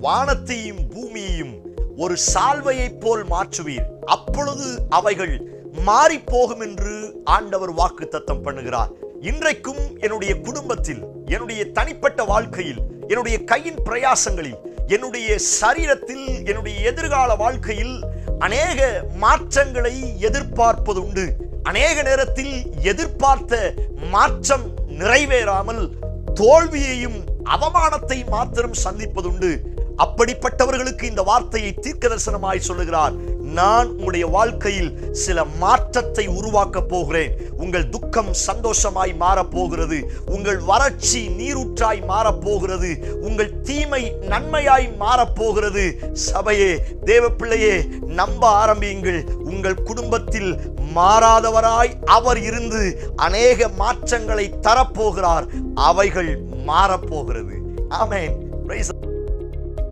வானத்தையும் பூமியையும் ஒரு சால்வையை போல் மாற்றுவீர், அப்பொழுது அவைகள் மாறி போகும் என்று ஆண்டவர் வாக்குத்தத்தம் பண்ணுகிறார். இன்றைக்கும் என்னுடைய குடும்பத்தில், என்னுடைய தனிப்பட்ட வாழ்க்கையில், என்னுடைய கையின் பிரயாசங்களில், என்னுடைய சரீரத்தில், என்னுடைய எதிர்கால வாழ்க்கையில் அநேக மாற்றங்களை எதிர்பார்ப்பதுண்டு. அநேக நேரத்தில் எதிர்பார்த்த மாற்றம் நிறைவேறாமல் தோல்வியையும் அவமானத்தை மாத்திரம் சந்திப்பதுண்டு. அப்படிப்பட்டவர்களுக்கு இந்த வார்த்தையை தீர்க்கதரிசனமாய் சொல்லுகிறார். நான் உங்களுடைய வாழ்க்கையில் சில மாற்றத்தை உருவாக்க போகிறேன். உங்கள் துக்கம் சந்தோஷமாய் மாறப்போகிறது, உங்கள் வறட்சி நீரூற்றாய் மாறப்போகிறது, உங்கள் தீமை நன்மையாய் மாறப்போகிறது. சபையே, தேவ பிள்ளையே, நம்ப ஆரம்பியுங்கள். உங்கள் குடும்பத்தில் மாறாதவராய் அவர் இருந்து அநேக மாற்றங்களை தரப்போகிறார். அவைகள் மாறப்போகிறது. ஆமென்.